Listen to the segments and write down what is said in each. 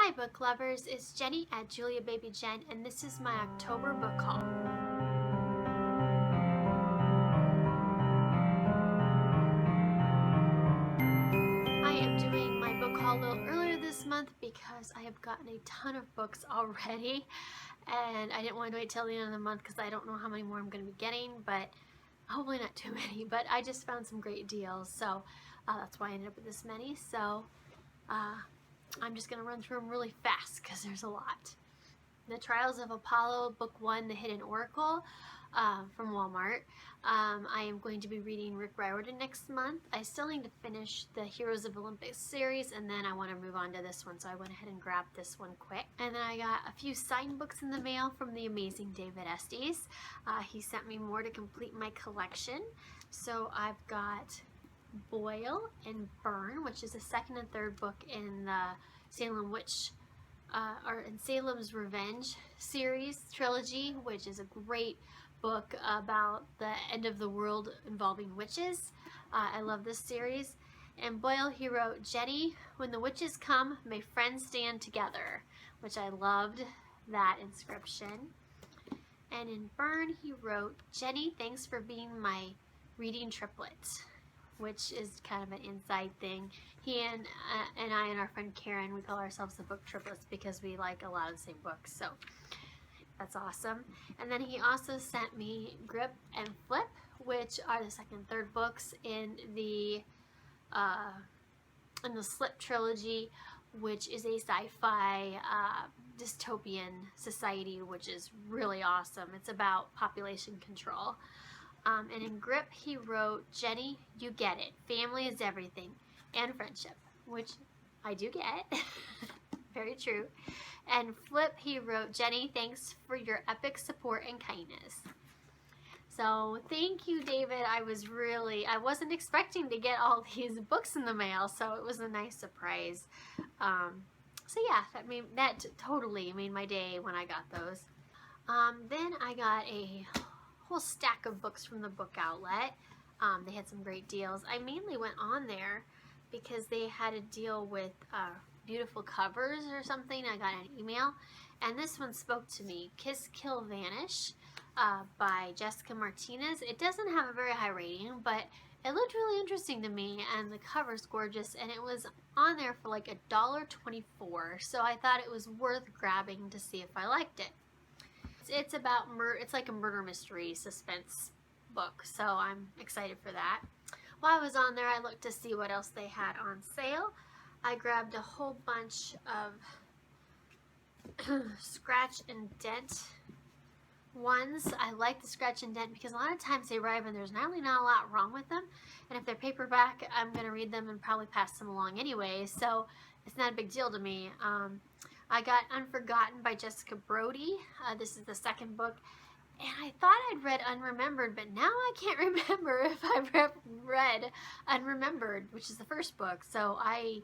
Hi book lovers, it's Jenny at Julia Baby Jen, and this is my October book haul. I am doing my book haul a little earlier this month because I have gotten a ton of books already, and I didn't want to wait till the end of the month because I don't know how many more I'm going to be getting, but hopefully not too many. But I just found some great deals, so that's why I ended up with this many. So I'm just going to run through them really fast because there's a lot. The Trials of Apollo, Book 1, The Hidden Oracle, from Walmart. I am going to be reading Rick Riordan next month. I still need to finish the Heroes of Olympus series, and then I want to move on to this one, so I went ahead and grabbed this one quick. And then I got a few signed books in the mail from the amazing David Estes. He sent me more to complete my collection. So I've got Boil and Burn, which is the second and third book in the Salem Witch or in Salem's Revenge series trilogy, which is a great book about the end of the world involving witches. I love this series. And Boyle, he wrote, Jenny, when the witches come, may friends stand together, which I loved that inscription. And in Burn, he wrote, Jenny, thanks for being my reading triplet, which is kind of an inside thing. He and I and our friend Karen, we call ourselves the book triplets because we like a lot of the same books, so that's awesome. And then he also sent me Grip and Flip, which are the second and third books in the Slip trilogy, which is a sci-fi dystopian society, which is really awesome. It's about population control. And in Grip, he wrote, Jenny, you get it. Family is everything. And friendship, which I do get. Very true. And Flip, he wrote, Jenny, thanks for your epic support and kindness. So thank you, David. I wasn't expecting to get all these books in the mail, so it was a nice surprise. So yeah, that totally made my day when I got those. Then I got a whole stack of books from the book outlet. They had some great deals. I mainly went on there because they had a deal with beautiful covers or something. I got an email, and this one spoke to me. Kiss, Kill, Vanish by Jessica Martinez. It doesn't have a very high rating, but it looked really interesting to me, and the cover's gorgeous, and it was on there for like $1.24, so I thought it was worth grabbing to see if I liked it. It's about it's like a murder mystery suspense book, so I'm excited for that. While I was on there, I looked to see what else they had on sale. I grabbed a whole bunch of scratch and dent ones. I like the scratch and dent because a lot of times they arrive and there's not a lot wrong with them, and if they're paperback, I'm going to read them and probably pass them along anyway, so it's not a big deal to me. I got Unforgotten by Jessica Brody. This is the second book, and I thought I'd read Unremembered, but now I can't remember if I've read Unremembered, which is the first book. So I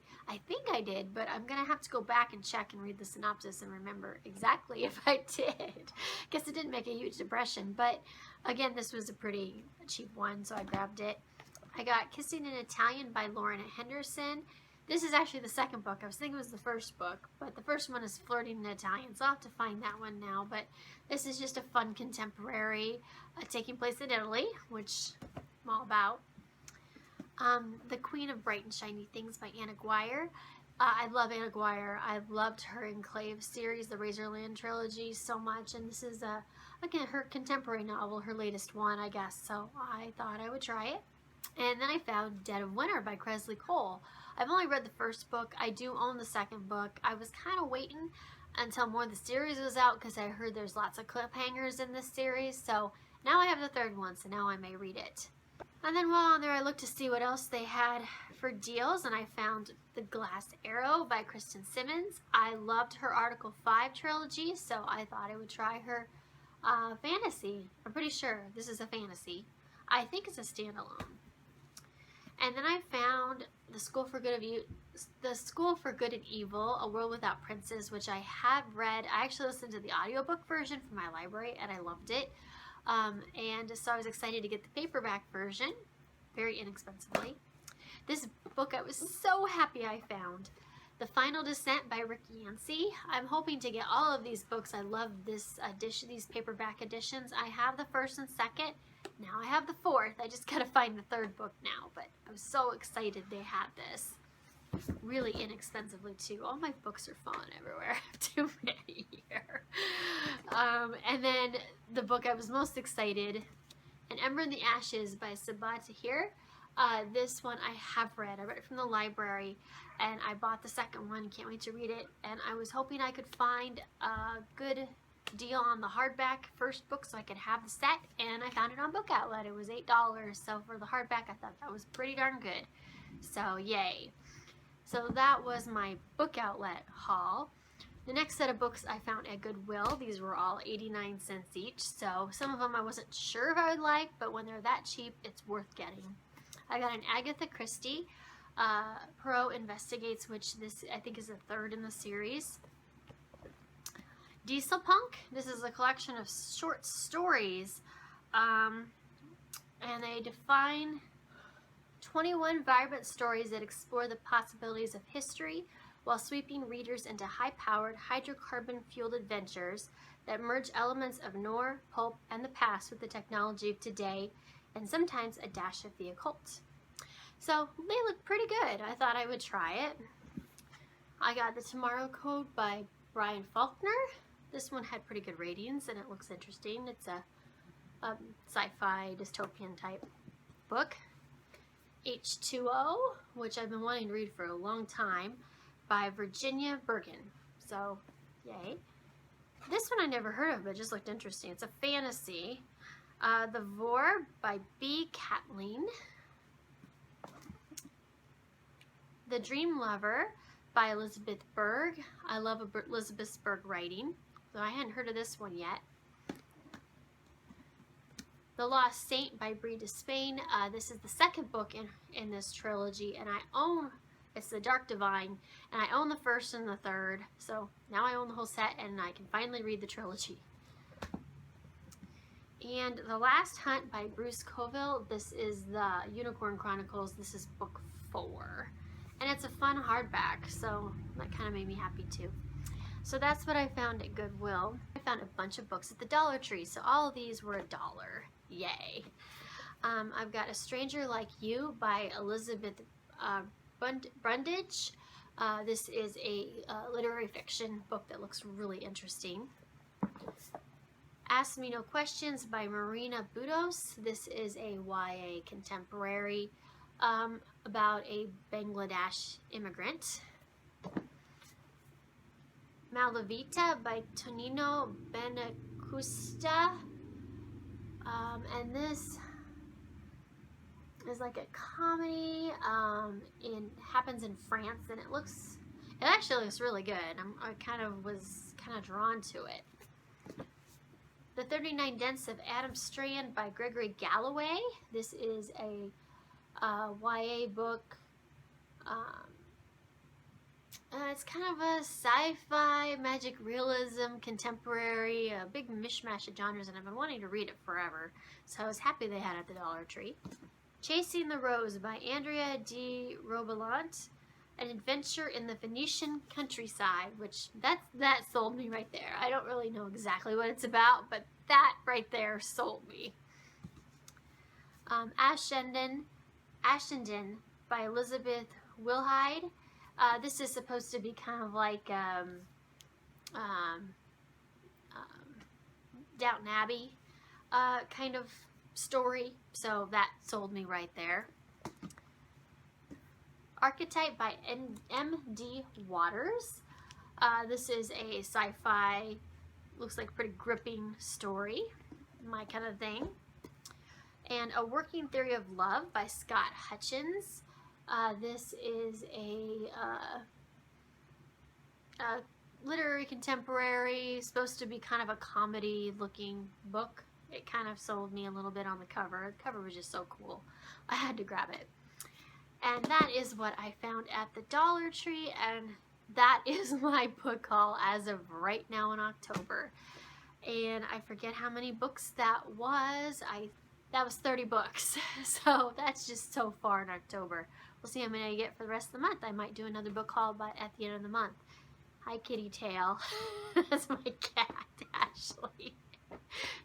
think I did, but I'm going to have to go back and check and read the synopsis and remember exactly if I did. Guess it didn't make a huge impression, but again, this was a pretty cheap one, so I grabbed it. I got Kissing in Italian by Lauren Henderson. This is actually the second book. I was thinking it was the first book, but the first one is Flirting in Italian, so I'll have to find that one now. But this is just a fun contemporary taking place in Italy, which I'm all about. The Queen of Bright and Shiny Things by Anna Guire. I love Anna Guire. I loved her Enclave series, the Razorland trilogy, so much. And this is, again, her contemporary novel, her latest one, I guess. So I thought I would try it. And then I found Dead of Winter by Kresley Cole. I've only read the first book. I do own the second book. I was kind of waiting until more of the series was out because I heard there's lots of cliffhangers in this series. So now I have the third one, so now I may read it. And then while on there, I looked to see what else they had for deals, and I found The Glass Arrow by Kristen Simmons. I loved her Article 5 trilogy, so I thought I would try her fantasy. I'm pretty sure this is a fantasy. I think it's a standalone. And then I found The School for Good and Evil, A World Without Princes, which I have read. I actually listened to the audiobook version from my library, and I loved it. And so I was excited to get the paperback version, very inexpensively. This book I was so happy I found. The Final Descent by Rick Yancey. I'm hoping to get all of these books. I love this edition, these paperback editions. I have the first and second. Now I have the fourth. I just gotta find the third book now, but I'm so excited they had this. Really inexpensively too. All my books are falling everywhere. I have too many here. And then the book I was most excited, An Ember in the Ashes by Sabaa Tahir. This one I have read. I read it from the library and I bought the second one. Can't wait to read it. And I was hoping I could find a good deal on the hardback first book so I could have the set, and I found it on Book Outlet. It was $8, so for the hardback I thought that was pretty darn good. So yay. So that was my Book Outlet haul. The next set of books I found at Goodwill. These were all 89 cents each, so some of them I wasn't sure if I would like, but when they're that cheap, it's worth getting. I got an Agatha Christie, Poirot Investigates, which this I think is the third in the series. Dieselpunk. This is a collection of short stories, and they define 21 vibrant stories that explore the possibilities of history while sweeping readers into high-powered, hydrocarbon-fueled adventures that merge elements of noir, pulp, and the past with the technology of today, and sometimes a dash of the occult. So they look pretty good. I thought I would try it. I got The Tomorrow Code by Brian Faulkner. This one had pretty good ratings and it looks interesting. It's a sci-fi dystopian type book. H2O, which I've been wanting to read for a long time, by Virginia Bergen. So, yay. This one I never heard of, but it just looked interesting. It's a fantasy. The Vor by B. Kathleen. The Dream Lover by Elizabeth Berg. I love Elizabeth Berg writing, so I hadn't heard of this one yet. The Lost Saint by Brie Despain. This is the second book in this trilogy, and I own, it's The Dark Divine, and I own the first and the third, so now I own the whole set, and I can finally read the trilogy. And The Last Hunt by Bruce Coville. This is the Unicorn Chronicles. This is book 4. And it's a fun hardback, so that kind of made me happy too. So that's what I found at Goodwill. I found a bunch of books at the Dollar Tree, so all of these were $1. Yay. I've got A Stranger Like You by Elizabeth Brundage. This is a literary fiction book that looks really interesting. Ask Me No Questions by Marina Budos. This is a YA contemporary about a Bangladesh immigrant. Malavita by Tonino Benacquista. And this is like a comedy. Happens in France, and it actually looks really good. I was kind of drawn to it. The 39 Deaths of Adam Strand by Gregory Galloway. This is a YA book. It's kind of a sci-fi, magic realism, contemporary, a big mishmash of genres, and I've been wanting to read it forever, so I was happy they had it at the Dollar Tree. Chasing the Rose by Andrea de Robelant, an adventure in the Venetian countryside, which that sold me right there. I don't really know exactly what it's about, but that right there sold me. Ascendon by Elizabeth Wilhide. This is supposed to be kind of like Downton Abbey kind of story, so that sold me right there. Archetype by M.D. Waters. This is a sci-fi, looks like a pretty gripping story, my kind of thing. And A Working Theory of Love by Scott Hutchins. This is a literary contemporary, supposed to be kind of a comedy looking book. It kind of sold me a little bit on the cover. The cover was just so cool. I had to grab it. And that is what I found at the Dollar Tree, and that is my book haul as of right now in October. And I forget how many books that was. That was 30 books. So that's just so far in October. we'll see how many I get for the rest of the month. I might do another book haul at the end of the month. Hi, Kitty Tail. That's my cat, Ashley.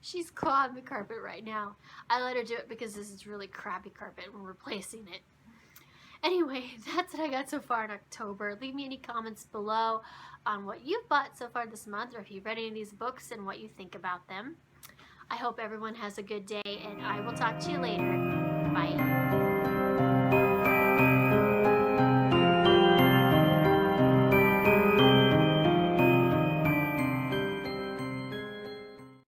She's clawing the carpet right now. I let her do it because this is really crappy carpet and we're replacing it. Anyway, that's what I got so far in October. Leave me any comments below on what you've bought so far this month, or if you've read any of these books and what you think about them. I hope everyone has a good day, and I will talk to you later.